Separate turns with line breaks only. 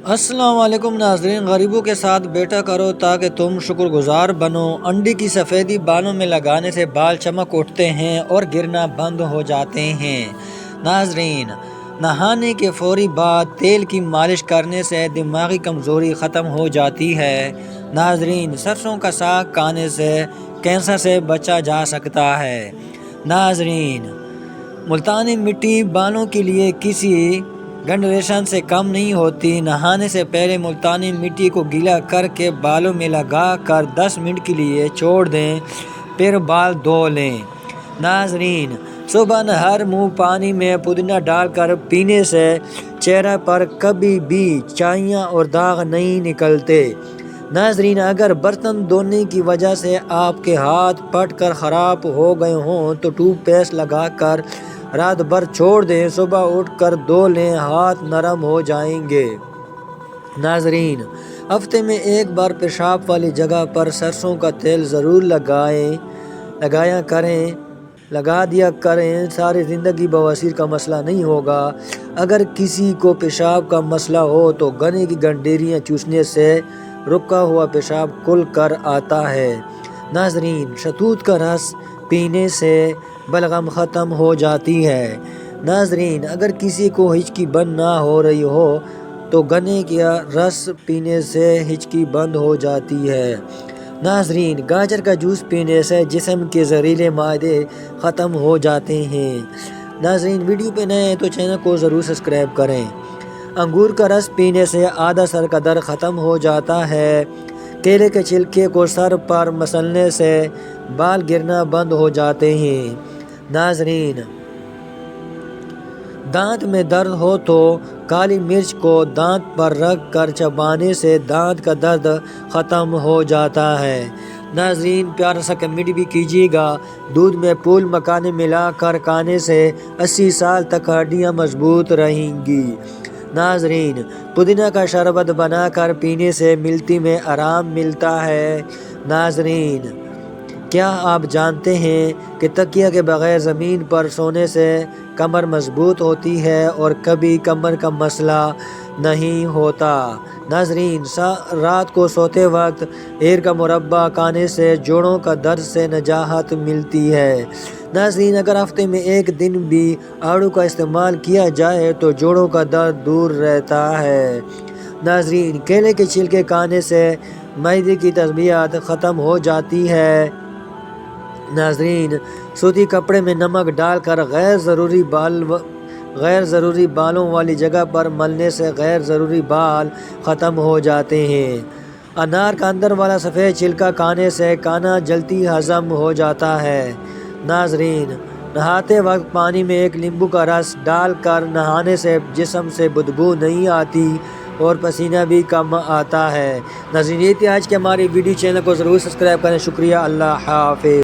السلام علیکم ناظرین، غریبوں کے ساتھ بیٹھا کرو تاکہ تم شکر گزار بنو۔ انڈی کی سفیدی بالوں میں لگانے سے بال چمک اٹھتے ہیں اور گرنا بند ہو جاتے ہیں۔ ناظرین، نہانے کے فوری بعد تیل کی مالش کرنے سے دماغی کمزوری ختم ہو جاتی ہے۔ ناظرین، سرسوں کا ساگ کھانے سے کینسر سے بچا جا سکتا ہے۔ ناظرین، ملتانی مٹی بالوں کے لیے کسی گنڈریشن سے کم نہیں ہوتی۔ نہانے سے پہلے ملتانی مٹی کو گیلا کر کے بالوں میں لگا کر 10 منٹ کے لیے چھوڑ دیں، پھر بال دھو لیں۔ ناظرین، صبح نہر منہ پانی میں پودینہ ڈال کر پینے سے چہرے پر کبھی بھی چائیاں اور داغ نہیں نکلتے۔ ناظرین، اگر برتن دھونے کی وجہ سے آپ کے ہاتھ پھٹ کر خراب ہو گئے ہوں تو ٹوتھ پیسٹ لگا کر رات بھر چھوڑ دیں، صبح اٹھ کر دھو لیں، ہاتھ نرم ہو جائیں گے۔ ناظرین، ہفتے میں ایک بار پیشاب والی جگہ پر سرسوں کا تیل ضرور لگا دیا کریں، ساری زندگی بواسیر کا مسئلہ نہیں ہوگا۔ اگر کسی کو پیشاب کا مسئلہ ہو تو گنے کی گنڈیریاں چوسنے سے رکا ہوا پیشاب کھل کر آتا ہے۔ ناظرین، شہتوت کا رس پینے سے بلغم ختم ہو جاتی ہے۔ ناظرین، اگر کسی کو ہچکی بند نہ ہو رہی ہو تو گنے کا رس پینے سے ہچکی بند ہو جاتی ہے۔ ناظرین، گاجر کا جوس پینے سے جسم کے زہریلے مادے ختم ہو جاتے ہیں۔ ناظرین، ویڈیو پہ نئے ہیں تو چینل کو ضرور سبسکرائب کریں۔ انگور کا رس پینے سے آدھا سر کا درد ختم ہو جاتا ہے۔ کیلے کے چھلکے کو سر پر مسلنے سے بال گرنا بند ہو جاتے ہیں۔ ناظرین، دانت میں درد ہو تو کالی مرچ کو دانت پر رکھ کر چبانے سے دانت کا درد ختم ہو جاتا ہے۔ ناظرین، پیارا سا کمنٹ بھی کیجیے گا۔ دودھ میں پھول مکھانے ملا کر کھانے سے 80 سال تک ہڈیاں مضبوط رہیں گی۔ ناظرین، پودینہ کا شربت بنا کر پینے سے ملتی میں آرام ملتا ہے۔ ناظرین، کیا آپ جانتے ہیں کہ تکیہ کے بغیر زمین پر سونے سے کمر مضبوط ہوتی ہے اور کبھی کمر کا مسئلہ نہیں ہوتا؟ ناظرین، رات کو سوتے وقت ہیر کا مربع کھانے سے جوڑوں کا درد سے نجات ملتی ہے۔ ناظرین، اگر ہفتے میں ایک دن بھی آڑو کا استعمال کیا جائے تو جوڑوں کا درد دور رہتا ہے۔ ناظرین، کیلے کے چھلکے کھانے سے معدے کی تسبیحات ختم ہو جاتی ہے۔ ناظرین، سوتی کپڑے میں نمک ڈال کر غیر ضروری بالوں والی جگہ پر ملنے سے غیر ضروری بال ختم ہو جاتے ہیں۔ انار کا اندر والا سفید چھلکا کھانے سے کھانا جلدی ہضم ہو جاتا ہے۔ ناظرین، نہاتے وقت پانی میں ایک لیمبو کا رس ڈال کر نہانے سے جسم سے بدبو نہیں آتی اور پسینہ بھی کم آتا ہے۔ ناظرین، یہ تھی آج کی ہماری ویڈیو، چینل کو ضرور سبسکرائب کریں۔ شکریہ، اللہ حافظ۔